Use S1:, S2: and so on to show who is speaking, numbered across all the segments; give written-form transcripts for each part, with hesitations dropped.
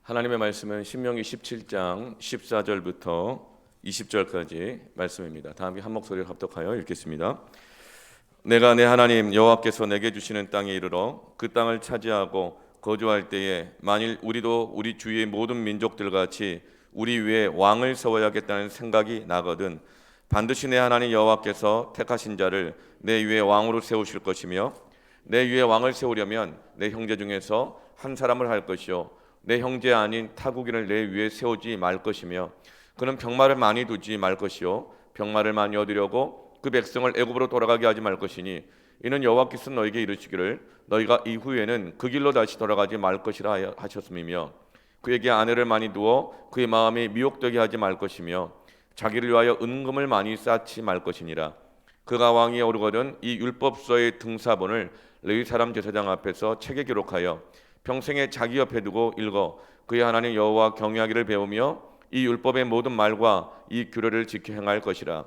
S1: 하나님의 말씀은 신명기 17장 14절부터 20절까지 말씀입니다. 다 함께 한 목소리로 합독하여 읽겠습니다. 내가 내 하나님 여호와께서 내게 주시는 땅에 이르러 그 땅을 차지하고 거주할 때에 만일 우리도 우리 주위의 모든 민족들 같이 우리 위에 왕을 세워야겠다는 생각이 나거든 반드시 내 하나님 여호와께서 택하신 자를 내 위에 왕으로 세우실 것이며 내 위에 왕을 세우려면 내 형제 중에서 한 사람을 할 것이요 내 형제 아닌 타국인을 내 위에 세우지 말 것이며 그는 병마를 많이 두지 말 것이요 병마를 많이 얻으려고 그 백성을 애굽으로 돌아가게 하지 말 것이니 이는 여호와께서 너에게 이르시기를 너희가 이후에는 그 길로 다시 돌아가지 말 것이라 하셨음이며 그에게 아내를 많이 두어 그의 마음이 미혹되게 하지 말 것이며 자기를 위하여 은금을 많이 쌓지 말 것이니라. 그가 왕위에 오르거든 이 율법서의 등사본을 레위 사람 제사장 앞에서 책에 기록하여 평생에 자기 옆에 두고 읽어 그의 하나님 여호와 경외하기를 배우며 이 율법의 모든 말과 이 규례를 지켜 행할 것이라.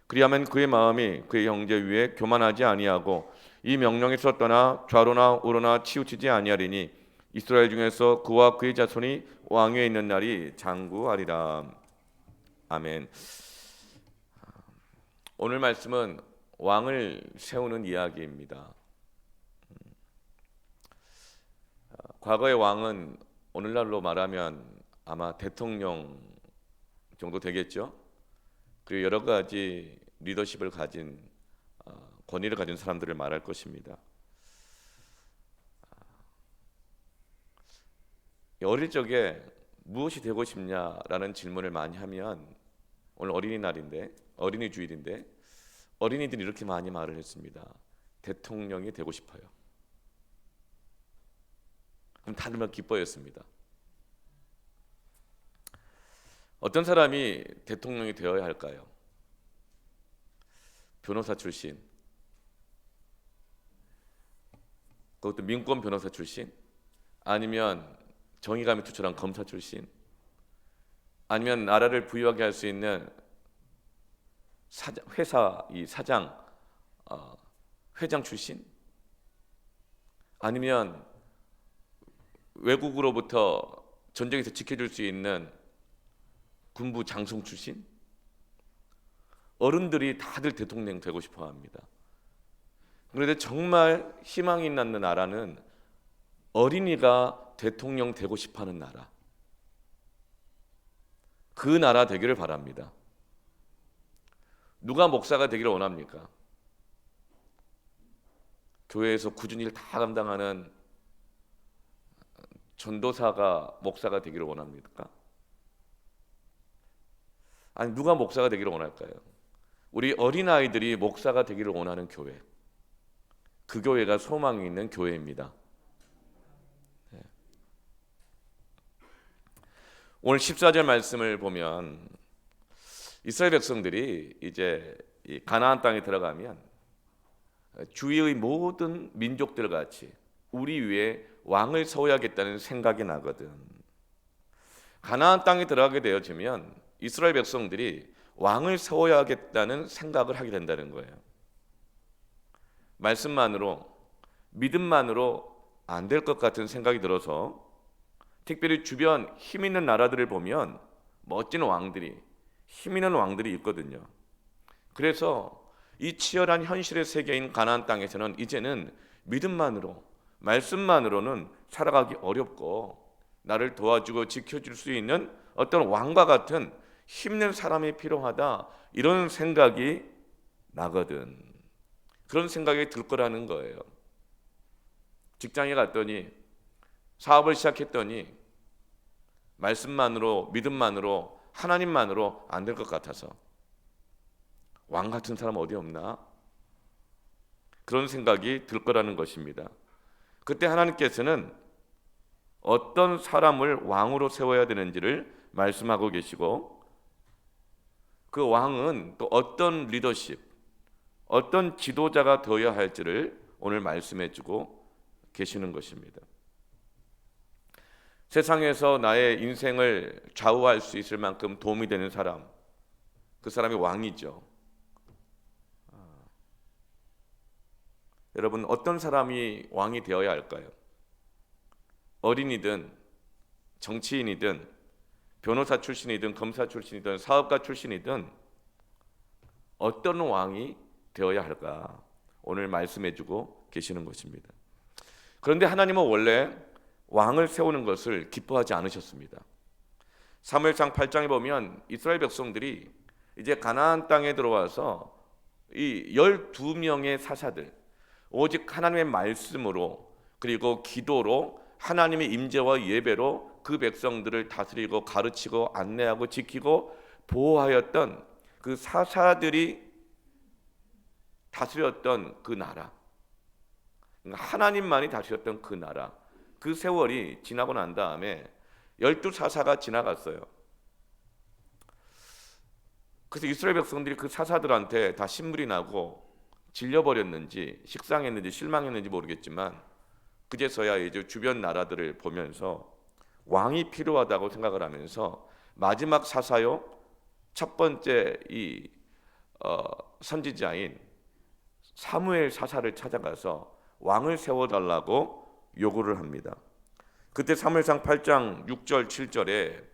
S1: 그리하면 그의 마음이 그의 형제 위에 교만하지 아니하고 이 명령에서 떠나 좌로나 우로나 치우치지 아니하리니 이스라엘 중에서 그와 그의 자손이 왕위에 있는 날이 장구하리라. 아멘. 오늘 말씀은 왕을 세우는 이야기입니다. 과거의 왕은 오늘날로 말하면 아마 대통령 정도 되겠죠. 그리고 여러 가지 리더십을 가진 권위를 가진 사람들을 말할 것입니다. 어릴 적에 무엇이 되고 싶냐라는 질문을 많이 하면 오늘 어린이날인데 어린이 주일인데 어린이들이 이렇게 많이 말을 했습니다. 대통령이 되고 싶어요. 그럼 다들 막 기뻐했습니다. 어떤 사람이 대통령이 되어야 할까요? 변호사 출신, 그것도 민권 변호사 출신, 아니면 정의감이 투철한 검사 출신, 아니면 나라를 부유하게 할 수 있는 회사 사장, 회장 출신, 아니면 외국으로부터 전쟁에서 지켜줄 수 있는 군부 장성 출신. 어른들이 다들 대통령 되고 싶어 합니다. 그런데 정말 희망이 있는 나라는 어린이가 대통령 되고 싶어하는 나라, 그 나라 되기를 바랍니다. 누가 목사가 되기를 원합니까? 교회에서 꾸준히 일 다 감당하는 전도사가 목사가 되기를 원합니까? 아니 누가 목사가 되기를 원할까요? 우리 어린아이들이 목사가 되기를 원하는 교회, 그 교회가 소망이 있는 교회입니다. 네. 오늘 14절 말씀을 보면 이스라엘 백성들이 이제 이 가나안 땅에 들어가면 주위의 모든 민족들 같이 우리 위에 왕을 세워야겠다는 생각이 나거든. 가나안 땅에 들어가게 되어지면 이스라엘 백성들이 왕을 세워야겠다는 생각을 하게 된다는 거예요. 말씀만으로, 믿음만으로 안 될 것 같은 생각이 들어서 특별히 주변 힘 있는 나라들을 보면 멋진 왕들이, 힘 있는 왕들이 있거든요. 그래서 이 치열한 현실의 세계인 가나안 땅에서는 이제는 믿음만으로, 말씀만으로는 살아가기 어렵고 나를 도와주고 지켜줄 수 있는 어떤 왕과 같은 힘있는 사람이 필요하다, 이런 생각이 나거든. 그런 생각이 들 거라는 거예요. 직장에 갔더니, 사업을 시작했더니 말씀만으로, 믿음만으로, 하나님만으로 안 될 것 같아서 왕 같은 사람 어디 없나? 그런 생각이 들 거라는 것입니다. 그때 하나님께서는 어떤 사람을 왕으로 세워야 되는지를 말씀하고 계시고, 그 왕은 또 어떤 리더십, 어떤 지도자가 되어야 할지를 오늘 말씀해 주고 계시는 것입니다. 세상에서 나의 인생을 좌우할 수 있을 만큼 도움이 되는 사람, 그 사람이 왕이죠. 여러분, 어떤 사람이 왕이 되어야 할까요? 어린이든 정치인이든 변호사 출신이든 검사 출신이든 사업가 출신이든 어떤 왕이 되어야 할까 오늘 말씀해주고 계시는 것입니다. 그런데 하나님은 원래 왕을 세우는 것을 기뻐하지 않으셨습니다. 사무엘상 8장에 보면 이스라엘 백성들이 이제 가나안 땅에 들어와서 이 12명의 사사들, 오직 하나님의 말씀으로 그리고 기도로 하나님의 임재와 예배로 그 백성들을 다스리고 가르치고 안내하고 지키고 보호하였던 그 사사들이 다스렸던 그 나라, 하나님만이 다스렸던 그 나라, 그 세월이 지나고 난 다음에 12사사가 지나갔어요. 그래서 이스라엘 백성들이 그 사사들한테 다 신물이 나고 질려버렸는지 식상했는지 실망했는지 모르겠지만 그제서야 이제 주변 나라들을 보면서 왕이 필요하다고 생각을 하면서 마지막 사사요 첫 번째 이 선지자인 사무엘 사사를 찾아가서 왕을 세워달라고 요구를 합니다. 그때 사무엘상 8장 6절 7절에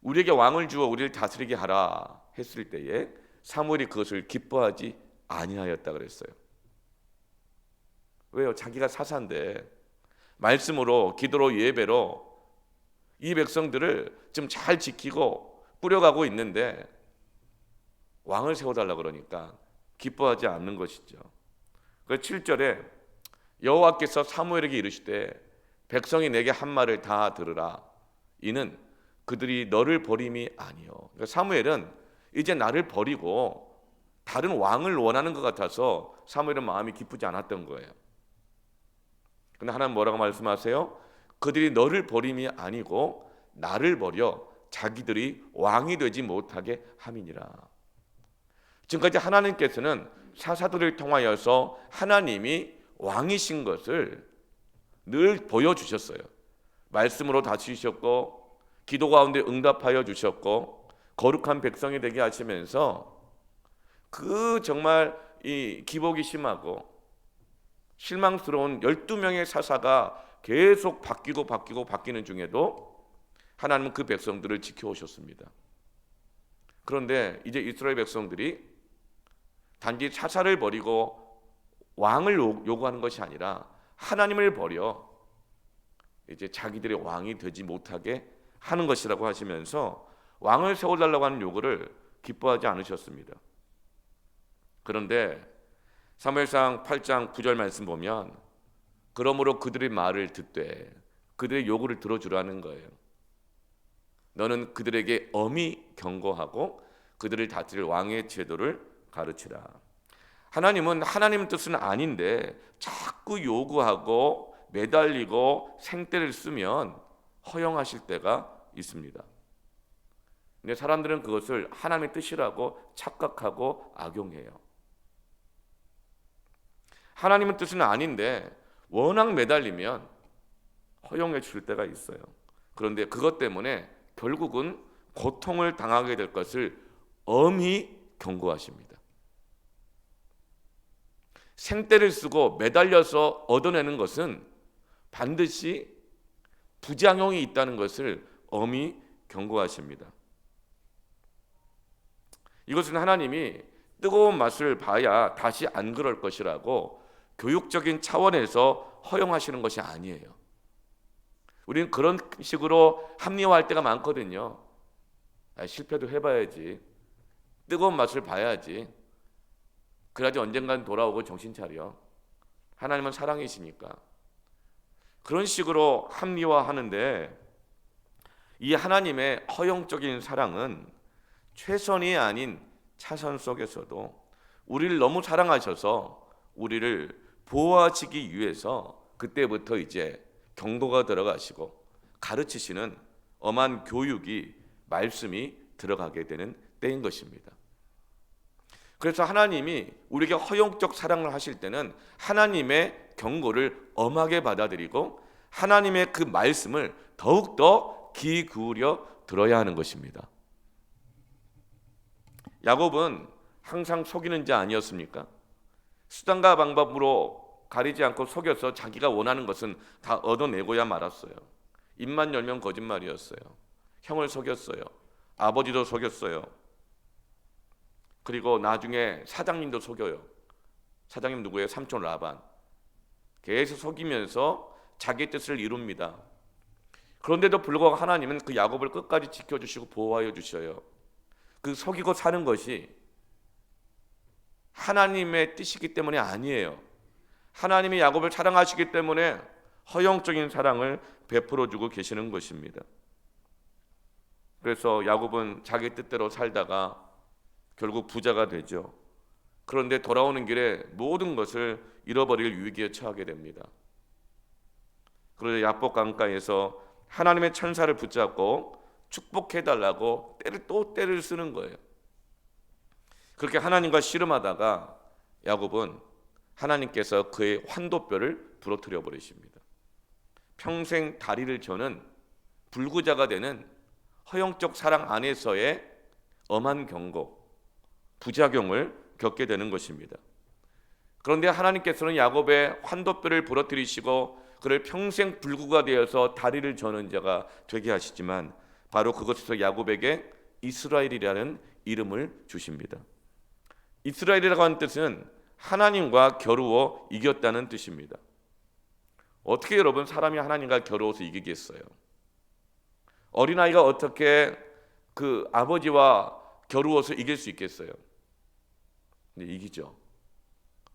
S1: 우리에게 왕을 주어 우리를 다스리게 하라 했을 때에 사무엘이 그것을 기뻐하지 아니하였다 그랬어요. 왜요? 자기가 사사인데 말씀으로 기도로 예배로 이 백성들을 좀 잘 지키고 꾸려가고 있는데 왕을 세워달라 그러니까 기뻐하지 않는 것이죠. 그 7절에 여호와께서 사무엘에게 이르시되 백성이 내게 한 말을 다 들으라. 이는 그들이 너를 버림이 아니요. 그러니까 사무엘은 이제 나를 버리고 다른 왕을 원하는 것 같아서 사무엘은 마음이 기쁘지 않았던 거예요. 근데 하나님 뭐라고 말씀하세요? 그들이 너를 버림이 아니고 나를 버려 자기들이 왕이 되지 못하게 함이니라. 지금까지 하나님께서는 사사들을 통하여서 하나님이 왕이신 것을 늘 보여주셨어요. 말씀으로 다스리셨고 기도 가운데 응답하여 주셨고 거룩한 백성이 되게 하시면서 그 정말 이 기복이 심하고 실망스러운 12명의 사사가 계속 바뀌는 중에도 하나님은 그 백성들을 지켜오셨습니다. 그런데 이제 이스라엘 백성들이 단지 사사를 버리고 왕을 요구하는 것이 아니라 하나님을 버려 이제 자기들의 왕이 되지 못하게 하는 것이라고 하시면서 왕을 세워달라고 하는 요구를 기뻐하지 않으셨습니다. 그런데 사무엘상 8장 9절 말씀 보면 그러므로 그들의 말을 듣되 그들의 요구를 들어주라는 거예요. 너는 그들에게 엄히 경고하고 그들을 다스릴 왕의 제도를 가르치라. 하나님은 하나님 뜻은 아닌데 자꾸 요구하고 매달리고 생떼를 쓰면 허용하실 때가 있습니다. 근데 사람들은 그것을 하나님의 뜻이라고 착각하고 악용해요. 하나님의 뜻은 아닌데 워낙 매달리면 허용해 줄 때가 있어요. 그런데 그것 때문에 결국은 고통을 당하게 될 것을 엄히 경고하십니다. 생떼를 쓰고 매달려서 얻어내는 것은 반드시 부작용이 있다는 것을 엄히 경고하십니다. 이것은 하나님이 뜨거운 맛을 봐야 다시 안 그럴 것이라고 교육적인 차원에서 허용하시는 것이 아니에요. 우리는 그런 식으로 합리화할 때가 많거든요. 실패도 해봐야지. 뜨거운 맛을 봐야지. 그래야지 언젠간 돌아오고 정신 차려. 하나님은 사랑이시니까. 그런 식으로 합리화하는데 이 하나님의 허용적인 사랑은 최선이 아닌 차선 속에서도 우리를 너무 사랑하셔서 우리를 보호하시기 위해서 그때부터 이제 경고가 들어가시고 가르치시는 엄한 교육이 말씀이 들어가게 되는 때인 것입니다. 그래서 하나님이 우리에게 허용적 사랑을 하실 때는 하나님의 경고를 엄하게 받아들이고 하나님의 그 말씀을 더욱더 귀 기울여 들어야 하는 것입니다. 야곱은 항상 속이는 자 아니었습니까? 수단과 방법으로 가리지 않고 속여서 자기가 원하는 것은 다 얻어내고야 말았어요. 입만 열면 거짓말이었어요. 형을 속였어요. 아버지도 속였어요. 그리고 나중에 사장님도 속여요. 사장님 누구예요? 삼촌 라반. 계속 속이면서 자기 뜻을 이룹니다. 그런데도 불구하고 하나님은 그 야곱을 끝까지 지켜주시고 보호하여 주셔요. 그 속이고 사는 것이 하나님의 뜻이기 때문이 아니에요. 하나님이 야곱을 사랑하시기 때문에 허용적인 사랑을 베풀어주고 계시는 것입니다. 그래서 야곱은 자기 뜻대로 살다가 결국 부자가 되죠. 그런데 돌아오는 길에 모든 것을 잃어버릴 위기에 처하게 됩니다. 그러자 야복 강가에서 하나님의 천사를 붙잡고 축복해달라고 때를 쓰는 거예요. 그렇게 하나님과 씨름하다가 야곱은 하나님께서 그의 환도뼈를 부러뜨려 버리십니다. 평생 다리를 저는 불구자가 되는 허영적 사랑 안에서의 엄한 경고, 부작용을 겪게 되는 것입니다. 그런데 하나님께서는 야곱의 환도뼈를 부러뜨리시고 그를 평생 불구가 되어서 다리를 저는 자가 되게 하시지만 바로 그것에서 야곱에게 이스라엘이라는 이름을 주십니다. 이스라엘이라고 하는 뜻은 하나님과 겨루어 이겼다는 뜻입니다. 어떻게 여러분 사람이 하나님과 겨루어서 이기겠어요? 어린아이가 어떻게 그 아버지와 겨루어서 이길 수 있겠어요? 근데 이기죠.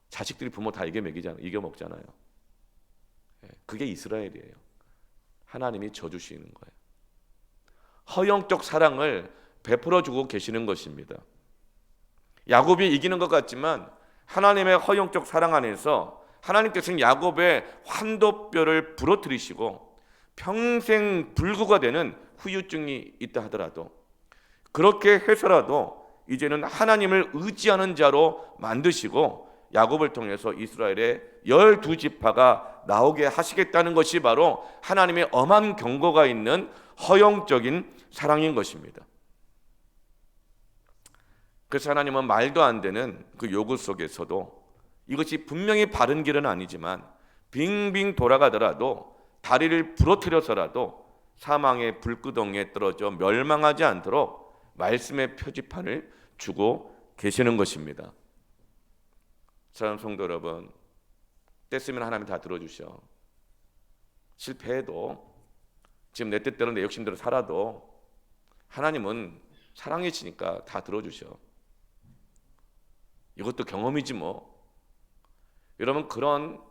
S1: 자식들이 부모 다 이겨먹잖아요. 그게 이스라엘이에요. 하나님이 져주시는 거예요. 허영적 사랑을 베풀어주고 계시는 것입니다. 야곱이 이기는 것 같지만 하나님의 허영적 사랑 안에서 하나님께서는 야곱의 환도뼈를 부러뜨리시고 평생 불구가 되는 후유증이 있다 하더라도 그렇게 해서라도 이제는 하나님을 의지하는 자로 만드시고 야곱을 통해서 이스라엘의 12지파가 나오게 하시겠다는 것이 바로 하나님의 엄한 경고가 있는 허영적인 사랑인 것입니다. 그래서 하나님은 말도 안 되는 그 요구 속에서도 이것이 분명히 바른 길은 아니지만 빙빙 돌아가더라도 다리를 부러뜨려서라도 사망의 불구덩이에 떨어져 멸망하지 않도록 말씀의 표지판을 주고 계시는 것입니다. 사랑하는 성도 여러분, 떼쓰면 하나님 다 들어주셔. 실패해도 지금 내 뜻대로 내 욕심대로 살아도 하나님은 사랑이시니까 다 들어주셔. 이것도 경험이지 뭐. 여러분, 그런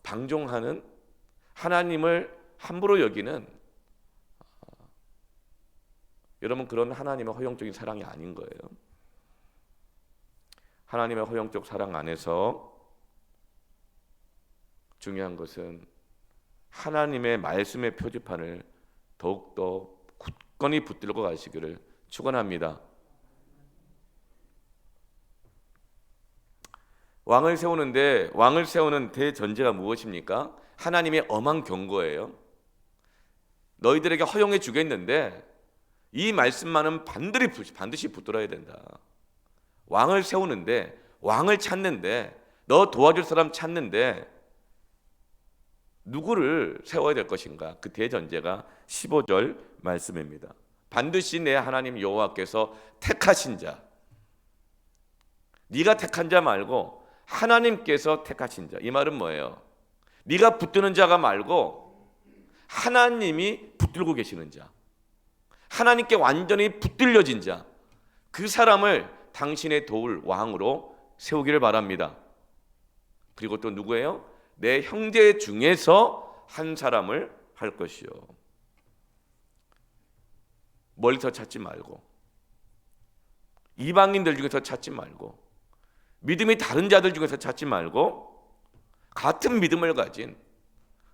S1: 방종하는 하나님을 함부로 여기는 여러분 그런 하나님의 허용적인 사랑이 아닌 거예요. 하나님의 허용적 사랑 안에서 중요한 것은 하나님의 말씀의 표지판을 더욱더 굳건히 붙들고 가시기를 축원합니다. 왕을 세우는 대전제가 무엇입니까? 하나님의 엄한 경고예요. 너희들에게 허용해 주겠는데 이 말씀만은 반드시 붙들어야 된다. 왕을 세우는데, 왕을 찾는데, 너 도와줄 사람 찾는데 누구를 세워야 될 것인가? 그 대전제가 15절 말씀입니다. 반드시 내 하나님 여호와께서 택하신 자, 네가 택한 자 말고 하나님께서 택하신 자. 이 말은 뭐예요? 네가 붙드는 자가 말고 하나님이 붙들고 계시는 자, 하나님께 완전히 붙들려진 자, 그 사람을 당신의 도울 왕으로 세우기를 바랍니다. 그리고 또 누구예요? 내 형제 중에서 한 사람을 할 것이요. 멀리서 찾지 말고, 이방인들 중에서 찾지 말고, 믿음이 다른 자들 중에서 찾지 말고, 같은 믿음을 가진,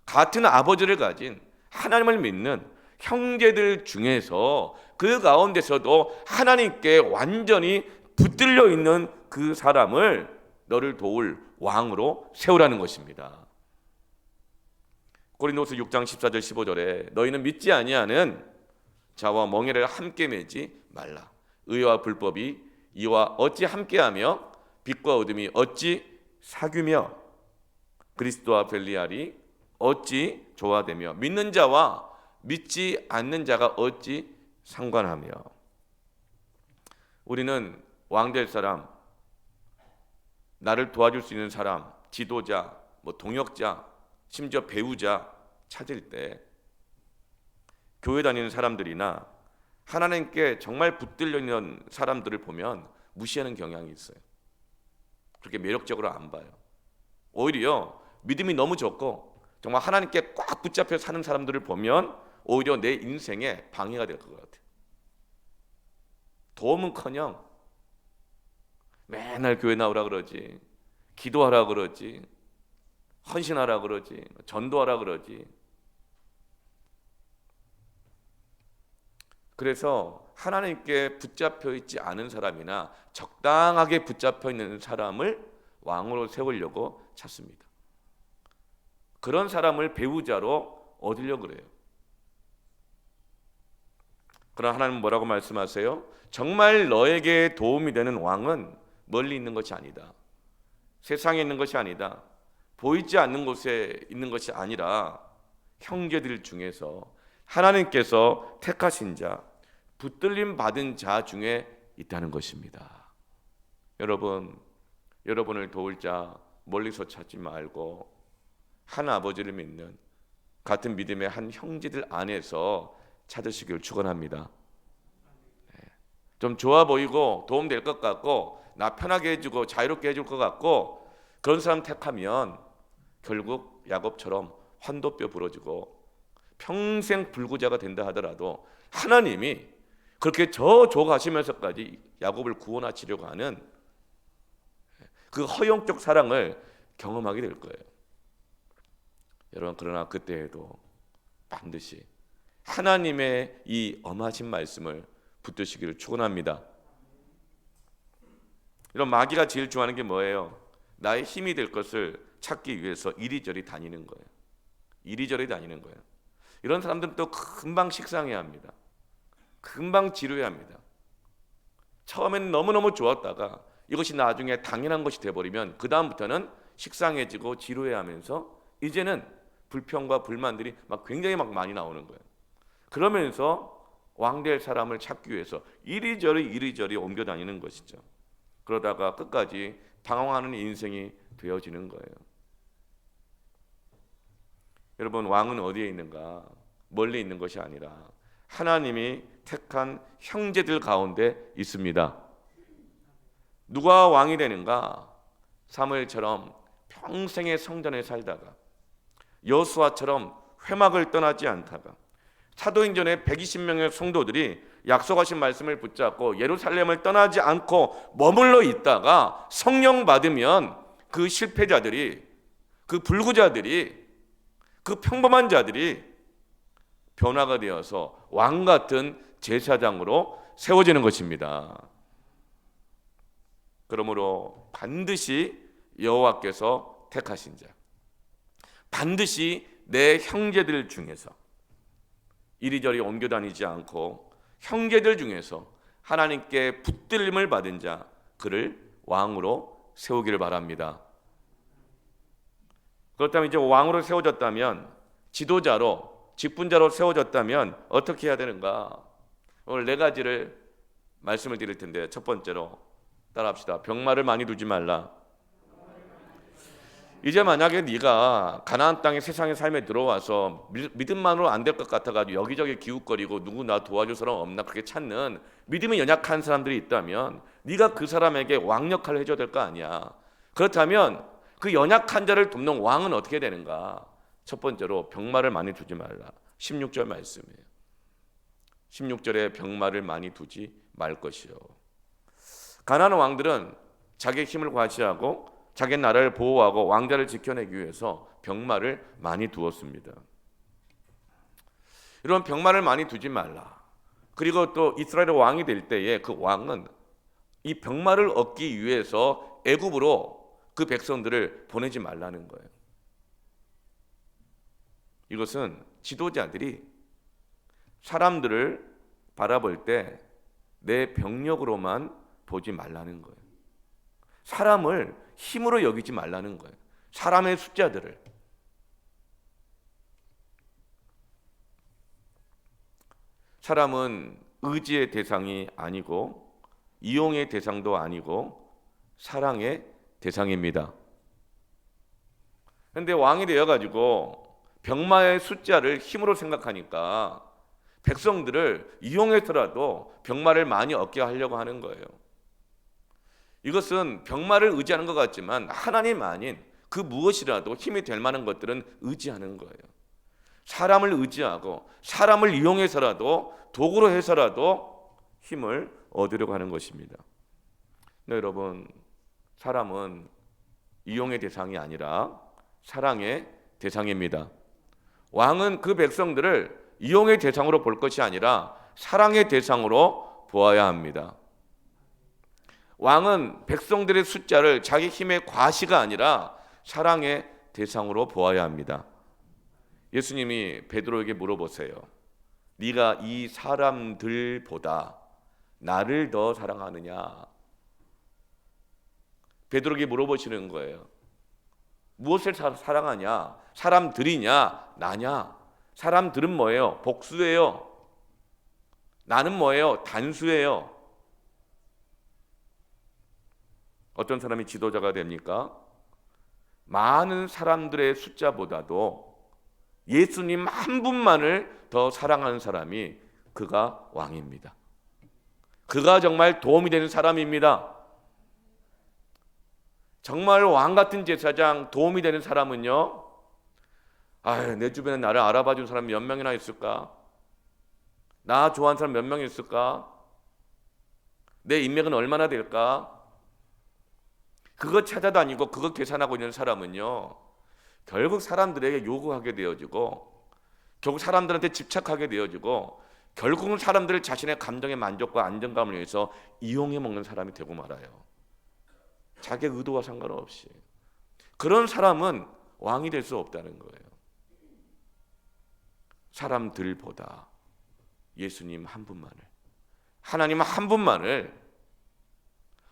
S1: 같은 아버지를 가진 하나님을 믿는 형제들 중에서 그 가운데서도 하나님께 완전히 붙들려 있는 그 사람을 너를 도울 왕으로 세우라는 것입니다. 고린도후서 6장 14절 15절에 너희는 믿지 아니하는 자와 멍에를 함께 매지 말라. 의와 불법이 이와 어찌 함께하며 빛과 어둠이 어찌 사귀며 그리스도와 벨리알이 어찌 조화되며 믿는 자와 믿지 않는 자가 어찌 상관하며. 우리는 왕 될 사람, 나를 도와줄 수 있는 사람, 지도자, 동역자, 심지어 배우자 찾을 때 교회 다니는 사람들이나 하나님께 정말 붙들려 있는 사람들을 보면 무시하는 경향이 있어요. 그렇게 매력적으로 안 봐요. 오히려 믿음이 너무 적고 정말 하나님께 꽉 붙잡혀 사는 사람들을 보면 오히려 내 인생에 방해가 될 것 같아요. 도움은커녕 맨날 교회 나오라 그러지, 기도하라 그러지, 헌신하라 그러지, 전도하라 그러지. 그래서 하나님께 붙잡혀 있지 않은 사람이나 적당하게 붙잡혀 있는 사람을 왕으로 세우려고 찾습니다. 그런 사람을 배우자로 얻으려고 그래요. 그러나 하나님은 뭐라고 말씀하세요? 정말 너에게 도움이 되는 왕은 멀리 있는 것이 아니다. 세상에 있는 것이 아니다. 보이지 않는 곳에 있는 것이 아니라 형제들 중에서 하나님께서 택하신 자, 붙들림 받은 자 중에 있다는 것입니다. 여러분, 여러분을 도울 자 멀리서 찾지 말고 한 아버지를 믿는 같은 믿음의 한 형제들 안에서 찾으시길 축원합니다. 좀 좋아 보이고 도움될 것 같고 나 편하게 해주고 자유롭게 해줄 것 같고 그런 사람 택하면 결국 야곱처럼 환도뼈 부러지고 평생 불구자가 된다 하더라도 하나님이 그렇게 저주가시면서까지 야곱을 구원하시려고 하는 그 허영적 사랑을 경험하게 될 거예요. 여러분, 그러나 그때에도 반드시 하나님의 이 엄하신 말씀을 붙드시기를 축원합니다. 이런 마귀가 제일 좋아하는 게 뭐예요? 나의 힘이 될 것을 찾기 위해서 이리저리 다니는 거예요. 이리저리 다니는 거예요. 이런 사람들은 또 금방 식상해야 합니다. 금방 지루해야 합니다. 처음에는 너무너무 좋았다가 이것이 나중에 당연한 것이 돼버리면 그 다음부터는 식상해지고 지루해하면서 이제는 불평과 불만들이 굉장히 많이 나오는 거예요. 그러면서 왕될 사람을 찾기 위해서 이리저리 옮겨 다니는 것이죠. 그러다가 끝까지 방황하는 인생이 되어지는 거예요. 여러분, 왕은 어디에 있는가? 멀리 있는 것이 아니라 하나님이 택한 형제들 가운데 있습니다. 누가 왕이 되는가? 사무엘처럼 평생의 성전에 살다가 여호수아처럼 회막을 떠나지 않다가 사도행전에 120명의 성도들이 약속하신 말씀을 붙잡고 예루살렘을 떠나지 않고 머물러 있다가 성령 받으면 그 실패자들이, 그 불구자들이, 그 평범한 자들이 변화가 되어서 왕 같은 제사장으로 세워지는 것입니다. 그러므로 반드시 여호와께서 택하신 자, 반드시 내 형제들 중에서 이리저리 옮겨 다니지 않고 형제들 중에서 하나님께 붙들림을 받은 자, 그를 왕으로 세우기를 바랍니다. 그렇다면 이제 왕으로 세워졌다면, 지도자로, 직분자로 세워졌다면 어떻게 해야 되는가? 오늘 4가지를 말씀을 드릴 텐데, 첫 번째로 따라합시다. 병마를 많이 두지 말라. 이제 만약에 네가 가나안 땅의 세상의 삶에 들어와서 믿음만으로 안 될 것 같아가지고 여기저기 기웃거리고 누구 나 도와줄 사람 없나 그렇게 찾는 믿음이 연약한 사람들이 있다면 네가 그 사람에게 왕 역할을 해줘야 될 거 아니야. 그렇다면 그 연약한 자를 돕는 왕은 어떻게 되는가? 첫 번째로 병마를 많이 두지 말라. 16절 말씀이에요. 16절에 병마를 많이 두지 말 것이요. 가나안 왕들은 자기의 힘을 과시하고 자기 나라를 보호하고 왕자를 지켜내기 위해서 병마를 많이 두었습니다. 이런 병마를 많이 두지 말라. 그리고 또 이스라엘 왕이 될 때에 그 왕은 이 병마를 얻기 위해서 애굽으로 그 백성들을 보내지 말라는 거예요. 이것은 지도자들이 사람들을 바라볼 때 내 병력으로만 보지 말라는 거예요. 사람을 힘으로 여기지 말라는 거예요. 사람의 숫자들을. 사람은 의지의 대상이 아니고 이용의 대상도 아니고 사랑의 대상입니다. 그런데 왕이 되어가지고 병마의 숫자를 힘으로 생각하니까 백성들을 이용해서라도 병마를 많이 얻게 하려고 하는 거예요. 이것은 병마를 의지하는 것 같지만 하나님 아닌 그 무엇이라도 힘이 될 만한 것들은 의지하는 거예요. 사람을 의지하고 사람을 이용해서라도 도구로 해서라도 힘을 얻으려고 하는 것입니다. 네, 여러분, 사람은 이용의 대상이 아니라 사랑의 대상입니다. 왕은 그 백성들을 이용의 대상으로 볼 것이 아니라 사랑의 대상으로 보아야 합니다. 왕은 백성들의 숫자를 자기 힘의 과시가 아니라 사랑의 대상으로 보아야 합니다. 예수님이 베드로에게 물어보세요. 네가 이 사람들보다 나를 더 사랑하느냐? 베드로에게 물어보시는 거예요. 무엇을 사랑하냐? 사람들이냐? 나냐? 사람들은 뭐예요? 복수예요. 나는 뭐예요? 단수예요. 어떤 사람이 지도자가 됩니까? 많은 사람들의 숫자보다도 예수님 한 분만을 더 사랑하는 사람이 그가 왕입니다. 그가 정말 도움이 되는 사람입니다. 정말 왕 같은 제사장, 도움이 되는 사람은요, 내 주변에 나를 알아봐 준 사람 몇 명이나 있을까? 나 좋아하는 사람 몇 명 있을까? 내 인맥은 얼마나 될까? 그거 찾아다니고 그거 계산하고 있는 사람은요, 결국 사람들에게 요구하게 되어지고 결국 사람들한테 집착하게 되어지고 결국은 사람들을 자신의 감정의 만족과 안정감을 위해서 이용해 먹는 사람이 되고 말아요. 자기의 의도와 상관없이. 그런 사람은 왕이 될 수 없다는 거예요. 사람들보다 예수님 한 분만을, 하나님 한 분만을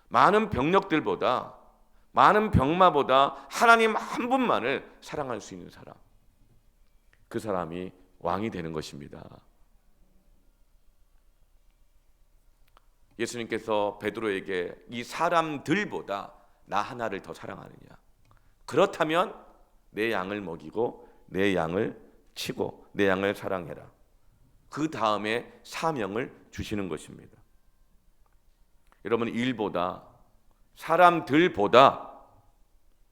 S1: 많은 병력들보다, 많은 병마보다 하나님 한 분만을 사랑할 수 있는 사람, 그 사람이 왕이 되는 것입니다. 예수님께서 베드로에게 이 사람들보다 나 하나를 더 사랑하느냐? 그렇다면 내 양을 먹이고 내 양을 치고 내 양을 사랑해라. 그 다음에 사명을 주시는 것입니다. 여러분, 일보다 사람들보다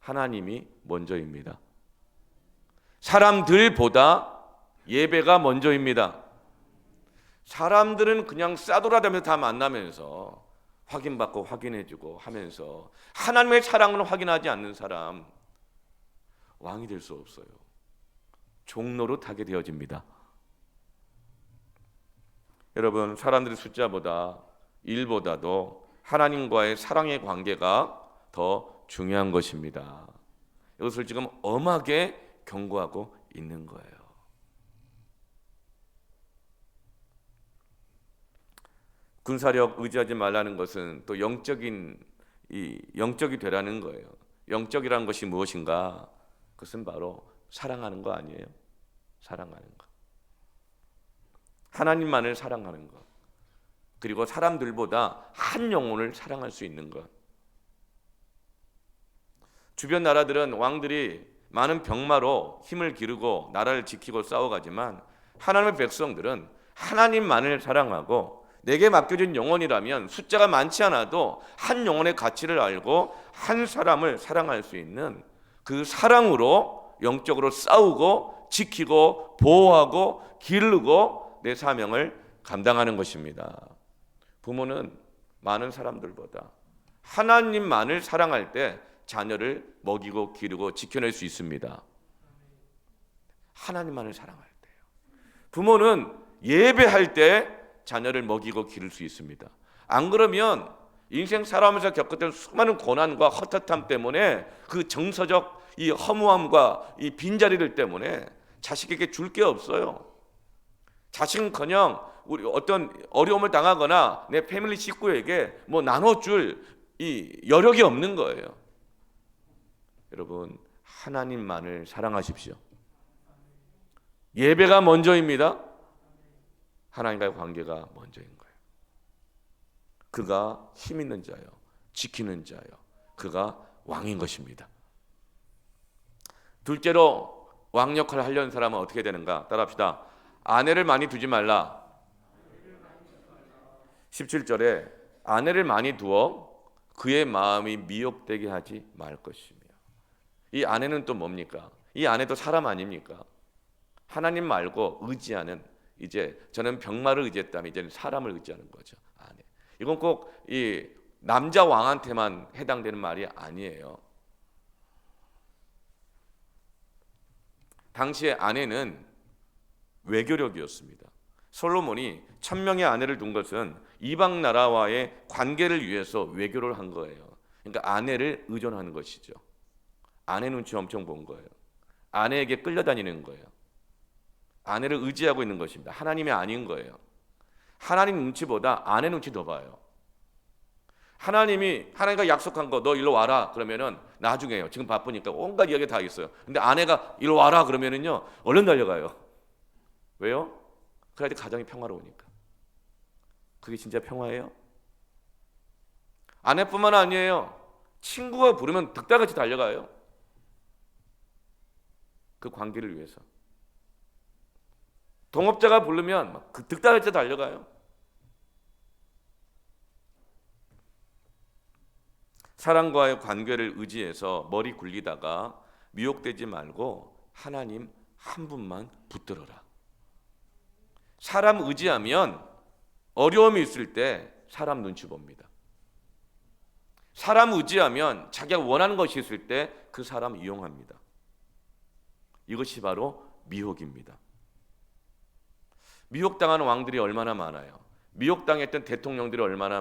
S1: 하나님이 먼저입니다. 사람들보다 예배가 먼저입니다. 사람들은 그냥 싸돌아다니면서 다 만나면서 확인받고 확인해주고 하면서 하나님의 사랑을 확인하지 않는 사람, 왕이 될 수 없어요. 종노릇하게 되어집니다. 여러분, 사람들의 숫자보다 일보다도 하나님과의 사랑의 관계가 더 중요한 것입니다. 이것을 지금 엄하게 경고하고 있는 거예요. 군사력 의지하지 말라는 것은 또 영적이 되라는 거예요. 영적이라는 것이 무엇인가? 그것은 바로 사랑하는 거 아니에요? 사랑하는 거. 하나님만을 사랑하는 것. 그리고 사람들보다 한 영혼을 사랑할 수 있는 것. 주변 나라들은 왕들이 많은 병마로 힘을 기르고 나라를 지키고 싸워가지만 하나님의 백성들은 하나님만을 사랑하고 내게 맡겨진 영혼이라면 숫자가 많지 않아도 한 영혼의 가치를 알고 한 사람을 사랑할 수 있는 그 사랑으로 영적으로 싸우고 지키고 보호하고 기르고 내 사명을 감당하는 것입니다. 부모는 많은 사람들보다 하나님만을 사랑할 때 자녀를 먹이고 기르고 지켜낼 수 있습니다. 하나님만을 사랑할 때요. 부모는 예배할 때 자녀를 먹이고 기를 수 있습니다. 안 그러면 인생 살아가면서 겪었던 수많은 고난과 헛헛함 때문에 그 정서적 이 허무함과 이 빈자리들 때문에 자식에게 줄 게 없어요. 자식은커녕 우리 어떤 어려움을 당하거나 내 패밀리 식구에게 뭐 나눠줄 이 여력이 없는 거예요. 여러분, 하나님만을 사랑하십시오. 예배가 먼저입니다. 하나님과의 관계가 먼저인 거예요. 그가 힘 있는 자요, 지키는 자요, 그가 왕인 것입니다. 둘째로 왕 역할을 하려는 사람은 어떻게 되는가? 따라합시다. 아내를 많이 두지 말라. 17절에 아내를 많이 두어 그의 마음이 미혹되게 하지 말 것이며. 이 아내는 또 뭡니까? 이 아내도 사람 아닙니까? 하나님 말고 의지하는, 이제 저는 병마를 의지했다면 이제는 사람을 의지하는 거죠. 아내. 이건 꼭 이 남자 왕한테만 해당되는 말이 아니에요. 당시의 아내는 외교력이었습니다. 솔로몬이 1000명의 아내를 둔 것은 이방 나라와의 관계를 위해서 외교를 한 거예요. 그러니까 아내를 의존하는 것이죠. 아내 눈치 엄청 본 거예요. 아내에게 끌려다니는 거예요. 아내를 의지하고 있는 것입니다. 하나님이 아닌 거예요. 하나님 눈치보다 아내 눈치 더 봐요. 하나님과 약속한 거 너 일로 와라 그러면은 나중에요. 지금 바쁘니까 온갖 이야기 다 있어요. 근데 아내가 일로 와라 그러면은요 얼른 달려가요. 왜요? 그래야지 가정이 평화로우니까. 그게 진짜 평화예요? 아내뿐만 아니에요. 친구가 부르면 득달같이 달려가요. 그 관계를 위해서. 동업자가 부르면 막 그 득달같이 달려가요. 사람과의 관계를 의지해서 머리 굴리다가 미혹되지 말고 하나님 한 분만 붙들어라. 사람 의지하면 어려움이 있을 때 사람 눈치 봅니다. 사람 의지하면 자기가 원하는 것이 있을 때 그 사람 이용합니다. 이것이 바로 미혹입니다. 미혹당하는 왕들이 얼마나 많아요. 미혹당했던 대통령들이 얼마나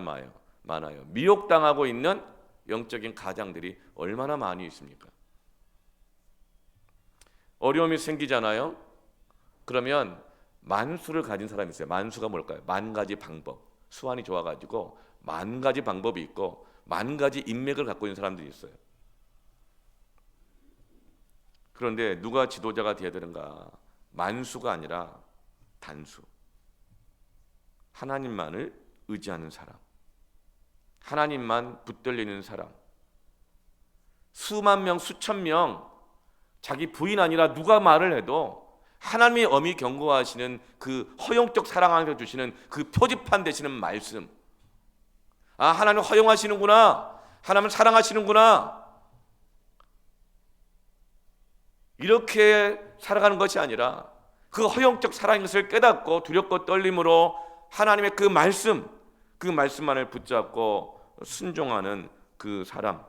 S1: 많아요. 미혹당하고 있는 영적인 가장들이 얼마나 많이 있습니까? 어려움이 생기잖아요. 그러면 만수를 가진 사람이 있어요. 만수가 뭘까요? 만 가지 방법. 수완이 좋아가지고 만 가지 방법이 있고 만 가지 인맥을 갖고 있는 사람들이 있어요. 그런데 누가 지도자가 되어야 되는가? 만수가 아니라 단수. 하나님만을 의지하는 사람. 하나님만 붙들리는 사람. 수만 명, 수천 명, 자기 부인 아니라 누가 말을 해도 하나님이 엄히 경고하시는 그 허용적 사랑 안에서 주시는 그 표지판 되시는 말씀. 아, 하나님 허용하시는구나. 하나님 사랑하시는구나. 이렇게 살아가는 것이 아니라 그 허용적 사랑인 것을 깨닫고 두렵고 떨림으로 하나님의 그 말씀만을 붙잡고 순종하는 그 사람,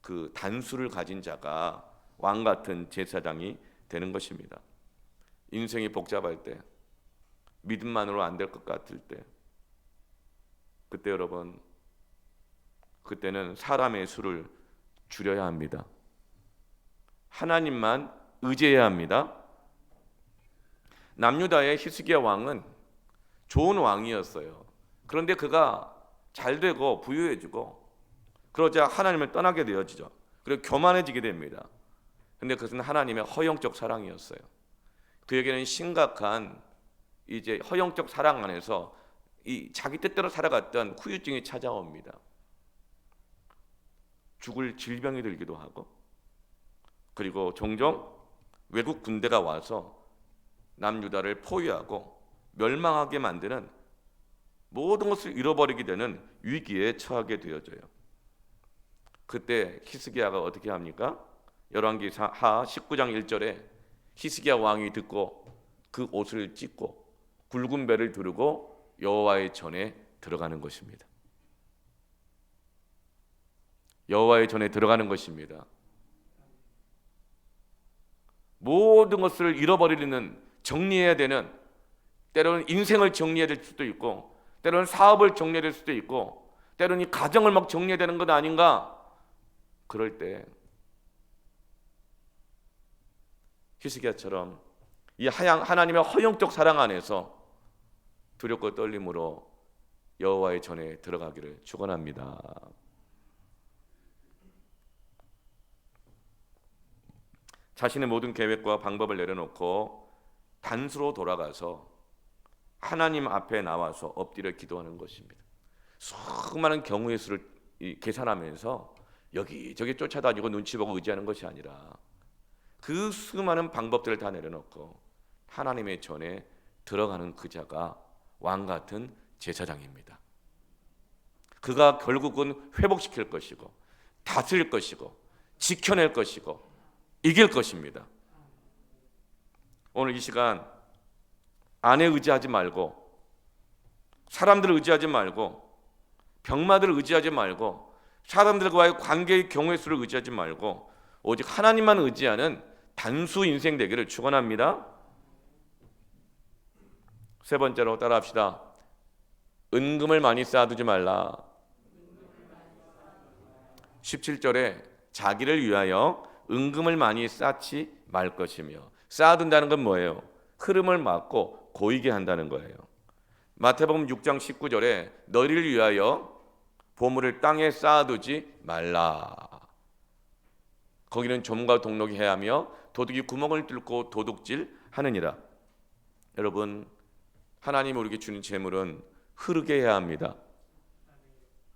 S1: 그 단수를 가진 자가 왕 같은 제사장이 되는 것입니다. 인생이 복잡할 때, 믿음만으로 안 될 것 같을 때, 그때 여러분, 그때는 사람의 수를 줄여야 합니다. 하나님만 의지해야 합니다. 남유다의 히스기야 왕은 좋은 왕이었어요. 그런데 그가 잘 되고 부유해지고 그러자 하나님을 떠나게 되어지죠. 그리고 교만해지게 됩니다. 그런데 그것은 하나님의 허영적 사랑이었어요. 그에게는 심각한 이제 허영적 사랑 안에서 이 자기 뜻대로 살아갔던 후유증이 찾아옵니다. 죽을 질병이 들기도 하고, 그리고 종종 외국 군대가 와서 남유다를 포위하고 멸망하게 만드는 모든 것을 잃어버리게 되는 위기에 처하게 되어져요. 그때 히스기야가 어떻게 합니까? 열왕기하 19장 1절에 히스기야 왕이 듣고 그 옷을 찢고 굵은 배를 두르고 여호와의 전에 들어가는 것입니다. 여호와의 전에 들어가는 것입니다. 모든 것을 잃어버리는, 정리해야 되는, 때로는 인생을 정리해야 될 수도 있고, 때로는 사업을 정리해야 될 수도 있고, 때로는 이 가정을 막 정리해야 되는 것 아닌가? 그럴 때 히스기야처럼 이 하나님의 허영적 사랑 안에서 두렵고 떨림으로 여호와의 전에 들어가기를 축원합니다. 자신의 모든 계획과 방법을 내려놓고 단수로 돌아가서 하나님 앞에 나와서 엎드려 기도하는 것입니다. 수많은 경우의 수를 계산하면서 여기저기 쫓아다니고 눈치 보고 의지하는 것이 아니라 그 수많은 방법들을 다 내려놓고 하나님의 전에 들어가는 그 자가 왕 같은 제사장입니다. 그가 결국은 회복시킬 것이고 다스릴 것이고 지켜낼 것이고 이길 것입니다. 오늘 이 시간 아내 의지하지 말고 사람들을 의지하지 말고 병마들을 의지하지 말고 사람들과의 관계의 경우의 수를 의지하지 말고 오직 하나님만 의지하는 단수 인생 되기를 축원합니다. 세 번째로 따라합시다. 은금을 많이 쌓아두지 말라. 17절에 자기를 위하여 은금을 많이 쌓지 말 것이며, 쌓아둔다는 건 뭐예요? 흐름을 막고 고이게 한다는 거예요. 마태복음 6장 19절에 너희를 위하여 보물을 땅에 쌓아두지 말라. 거기는 좀과 동록이 해하며 도둑이 구멍을 뚫고 도둑질 하느니라. 여러분, 하나님이 우리에게 주는 재물은 흐르게 해야 합니다.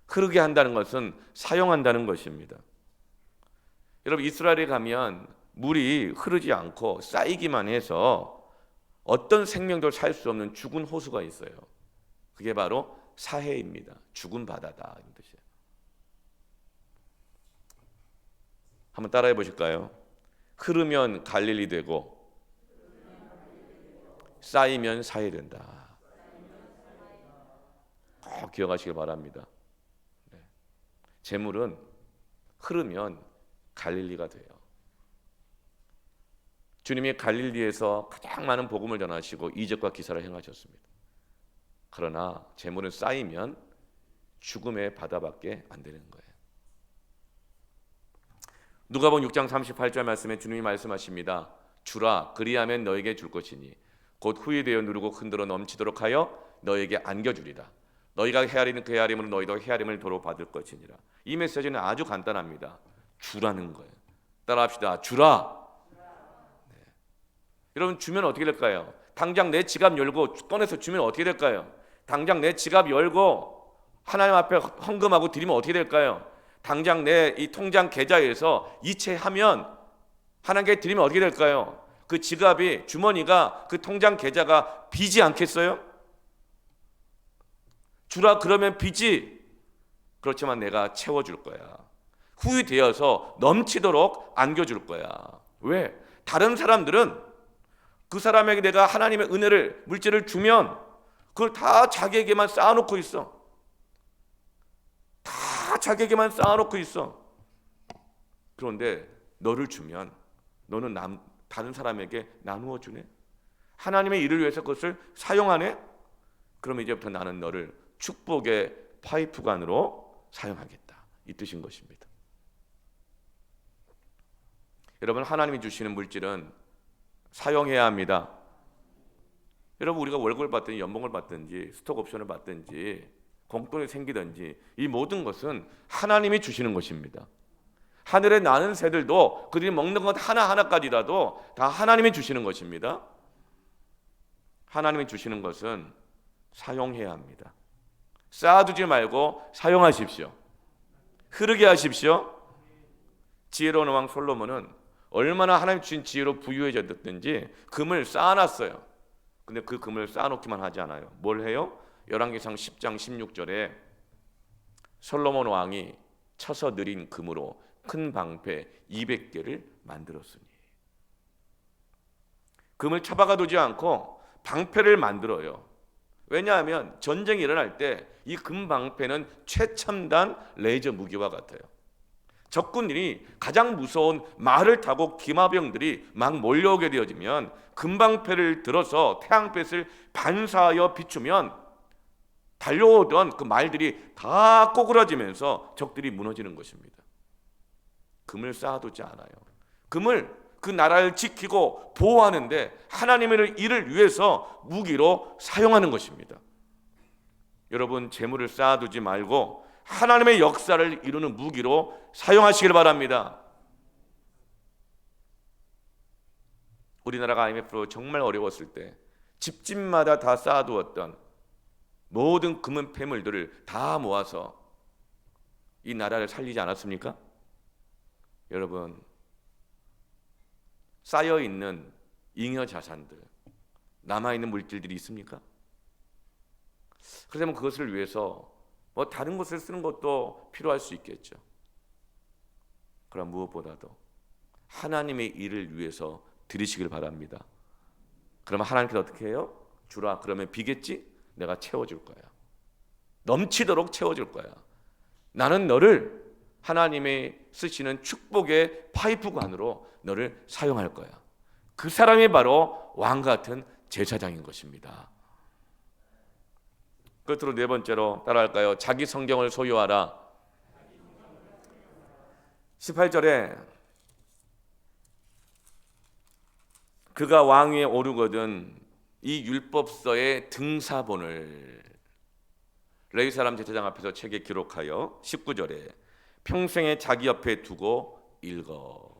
S1: 흐르게 한다는 것은 사용한다는 것입니다. 여러분, 이스라엘에 가면 물이 흐르지 않고 쌓이기만 해서 어떤 생명도 살 수 없는 죽은 호수가 있어요. 그게 바로 사해입니다. 죽은 바다다, 이 뜻이에요. 한번 따라해 보실까요? 흐르면 갈릴리 되고 쌓이면 사해 된다. 꼭 기억하시길 바랍니다. 네. 재물은 흐르면 갈릴리가 돼요. 주님이 갈릴리에서 가장 많은 복음을 전하시고 이적과 기사를 행하셨습니다. 그러나 재물은 쌓이면 죽음의 바다밖에 안 되는 거예요. 누가복음 6장 38절 말씀에 주님이 말씀하십니다. 주라, 그리하면 너에게 줄 것이니 곧 후히 되어 누르고 흔들어 넘치도록 하여 너에게 안겨주리라. 너희가 헤아리는 그 헤아림으로 너희도 헤아림을 도로 받을 것이니라. 이 메시지는 아주 간단합니다. 주라는 거예요. 따라합시다. 주라. 네. 여러분, 주면 어떻게 될까요? 당장 내 지갑 열고 꺼내서 주면 어떻게 될까요? 당장 내 지갑 열고 하나님 앞에 헌금하고 드리면 어떻게 될까요? 당장 내 이 통장 계좌에서 이체하면 하나님께 드리면 어떻게 될까요? 그 지갑이, 주머니가, 그 통장 계좌가 비지 않겠어요? 주라 그러면 비지. 그렇지만 내가 채워줄 거야. 후히 되어서 넘치도록 안겨줄 거야. 왜? 다른 사람들은 그 사람에게 내가 하나님의 은혜를, 물질을 주면 그걸 다 자기에게만 쌓아놓고 있어. 다 자기에게만 쌓아놓고 있어. 그런데 너를 주면 너는 다른 사람에게 나누어 주네. 하나님의 일을 위해서 그것을 사용하네. 그러면 이제부터 나는 너를 축복의 파이프관으로 사용하겠다, 이 뜻인 것입니다. 여러분, 하나님이 주시는 물질은 사용해야 합니다. 여러분, 우리가 월급을 받든지 연봉을 받든지 스톡옵션을 받든지 공돈이 생기든지 이 모든 것은 하나님이 주시는 것입니다. 하늘에 나는 새들도 그들이 먹는 것 하나하나까지라도 다 하나님이 주시는 것입니다. 하나님이 주시는 것은 사용해야 합니다. 쌓아두지 말고 사용하십시오. 흐르게 하십시오. 지혜로운 왕 솔로몬은 얼마나 하나님 주신 지혜로 부유해졌든지 금을 쌓아놨어요. 근데 그 금을 쌓아놓기만 하지 않아요. 뭘 해요? 열왕기상 10장 16절에 솔로몬 왕이 쳐서 느린 금으로 큰 방패 200개를 만들었으니. 금을 처박아 두지 않고 방패를 만들어요. 왜냐하면 전쟁이 일어날 때 이 금방패는 최첨단 레이저 무기와 같아요. 적군들이 가장 무서운 말을 타고 기마병들이 막 몰려오게 되어지면 금방패를 들어서 태양빛을 반사하여 비추면 달려오던 그 말들이 다 꼬꾸라지면서 적들이 무너지는 것입니다. 금을 쌓아두지 않아요. 금을 그 나라를 지키고 보호하는데 하나님의 일을 위해서 무기로 사용하는 것입니다. 여러분, 재물을 쌓아두지 말고 하나님의 역사를 이루는 무기로 사용하시길 바랍니다. 우리나라가 IMF로 정말 어려웠을 때 집집마다 다 쌓아두었던 모든 금은 패물들을 다 모아서 이 나라를 살리지 않았습니까? 여러분, 쌓여있는 잉여 자산들, 남아있는 물질들이 있습니까? 그러면 그것을 위해서 뭐 다른 것을 쓰는 것도 필요할 수 있겠죠. 그러나 무엇보다도 하나님의 일을 위해서 드리시길 바랍니다. 그러면 하나님께서 어떻게 해요? 주라, 그러면 비겠지? 내가 채워줄 거야. 넘치도록 채워줄 거야. 나는 너를 하나님의 쓰시는 축복의 파이프관으로 너를 사용할 거야. 그 사람이 바로 왕 같은 제사장인 것입니다. 끝으로 네 번째로 따라할까요? 자기 성경을 소유하라. 18절에 그가 왕위에 오르거든 이 율법서의 등사본을 레위 사람 제사장 앞에서 책에 기록하여 19절에 평생에 자기 옆에 두고 읽어.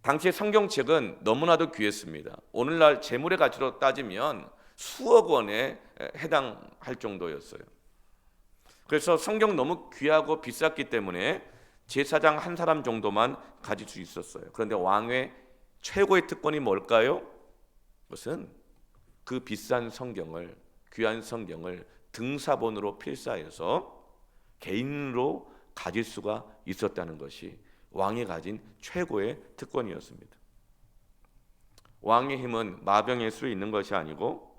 S1: 당시의 성경책은 너무나도 귀했습니다. 오늘날 재물의 가치로 따지면 수억 원에 해당할 정도였어요. 그래서 성경 너무 귀하고 비쌌기 때문에 제사장 한 사람 정도만 가질 수 있었어요. 그런데 왕의 최고의 특권이 뭘까요? 그것은 그 비싼 성경을, 귀한 성경을 등사본으로 필사해서 개인으로 가질 수가 있었다는 것이 왕이 가진 최고의 특권이었습니다. 왕의 힘은 마병의 수에 있는 것이 아니고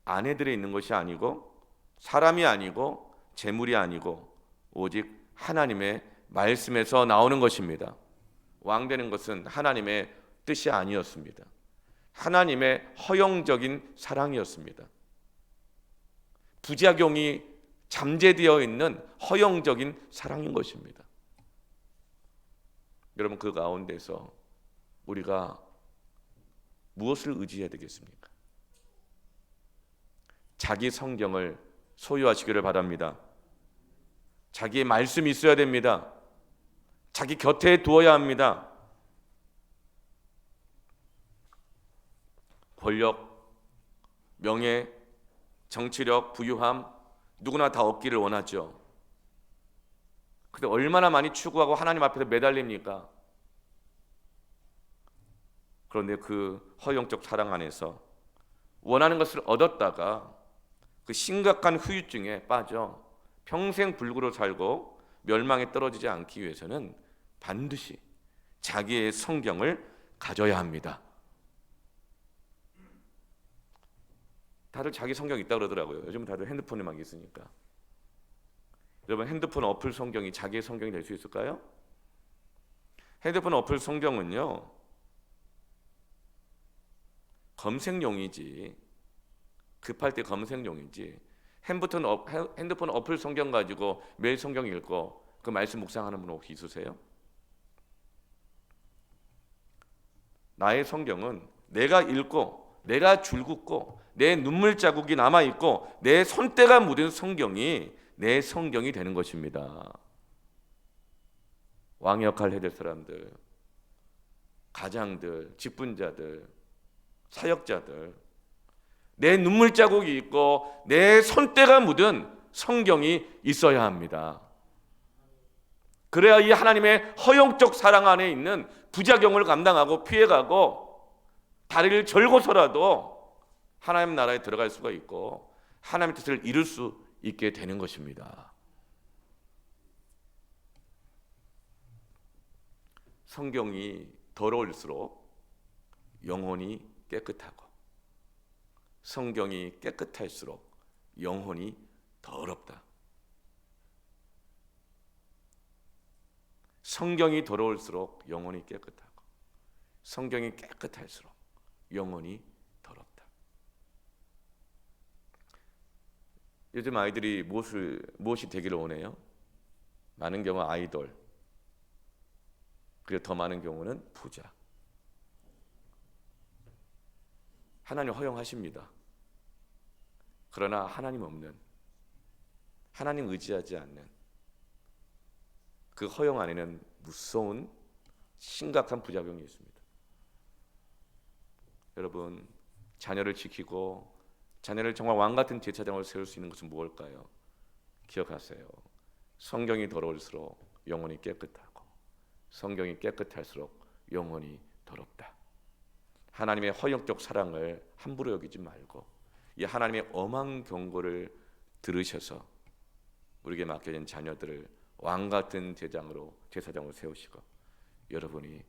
S1: 아내들에 있는 것이 아니고 사람이 아니고 재물이 아니고 오직 하나님의 말씀에서 나오는 것입니다. 왕 되는 것은 하나님의 뜻이 아니었습니다. 하나님의 허용적인 사랑이었습니다. 부작용이 잠재되어 있는 허용적인 사랑인 것입니다. 여러분, 그 가운데서 우리가 무엇을 의지해야 되겠습니까? 자기 성경을 소유하시기를 바랍니다. 자기의 말씀이 있어야 됩니다. 자기 곁에 두어야 합니다. 권력, 명예, 정치력, 부유함 누구나 다 얻기를 원하죠. 근데 얼마나 많이 추구하고 하나님 앞에서 매달립니까? 그런데 그 허용적 사랑 안에서 원하는 것을 얻었다가 그 심각한 후유증에 빠져 평생 불구로 살고 멸망에 떨어지지 않기 위해서는 반드시 자기의 성경을 가져야 합니다. 다들 자기 성경 있다 그러더라고요. 요즘 다들 핸드폰에만 있으니까. 여러분, 핸드폰 어플 성경이 자기의 성경이 될 수 있을까요? 핸드폰 어플 성경은요, 검색용이지, 급할 때 검색용이지, 핸드폰 어플 성경 가지고 매일 성경 읽고 그 말씀 묵상하는 분 혹시 있으세요? 나의 성경은 내가 읽고 내가 줄긋고 내 눈물 자국이 남아있고 내 손때가 묻은 성경이 내 성경이 되는 것입니다. 왕 역할을 해야 될 사람들, 가장들, 직분자들, 사역자들, 내 눈물 자국이 있고 내 손때가 묻은 성경이 있어야 합니다. 그래야 이 하나님의 허용적 사랑 안에 있는 부작용을 감당하고 피해가고 다리를 절고서라도 하나님 나라에 들어갈 수가 있고 하나님의 뜻을 이룰 수 있게 되는 것입니다. 성경이 더러울수록 영혼이 깨끗하고 성경이 깨끗할수록 영혼이 더럽다. 성경이 더러울수록 영혼이 깨끗하고 성경이 깨끗할수록 영혼이 더럽다. 요즘 아이들이 무엇이 되기를 원해요? 많은 경우 아이돌, 그리고 더 많은 경우는 부자. 하나님 허용하십니다. 그러나 하나님 없는, 하나님 의지하지 않는 그 허용 안에는 무서운 심각한 부작용이 있습니다. 여러분, 자녀를 지키고 자녀를 정말 왕 같은 제사장으로 세울 수 있는 것은 무엇일까요? 기억하세요. 성경이 더러울수록 영혼이 깨끗하고 성경이 깨끗할수록 영혼이 더럽다. 하나님의 허영적 사랑을 함부로 여기지 말고 이 하나님의 엄한 경고를 들으셔서 우리에게 맡겨진 자녀들을 왕 같은 제사장으로 세우시고 여러분이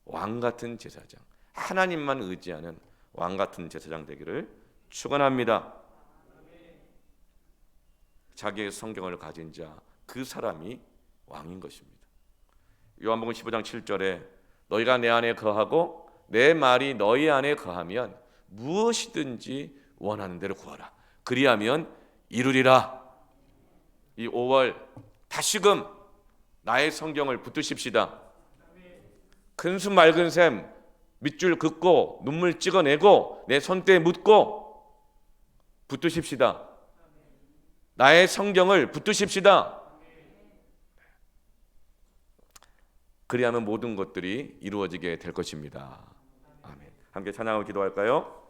S1: 왕 같은 제사장, 하나님만 의지하는 왕 같은 제사장 되기를 축원합니다. 자기의 성경을 가진 자, 그 사람이 왕인 것입니다. 요한복음 15장 7절에 너희가 내 안에 거하고 내 말이 너희 안에 거하면 무엇이든지 원하는 대로 구하라. 그리하면 이루리라. 이 5월 다시금 나의 성경을 붙드십시다. 큰 숨 맑은 샘 밑줄 긋고 눈물 찍어내고 내 손대에 묻고 붙드십시다. 나의 성경을 붙드십시다. 그리하면 모든 것들이 이루어지게 될 것입니다. 아멘. 함께 찬양하고 기도할까요?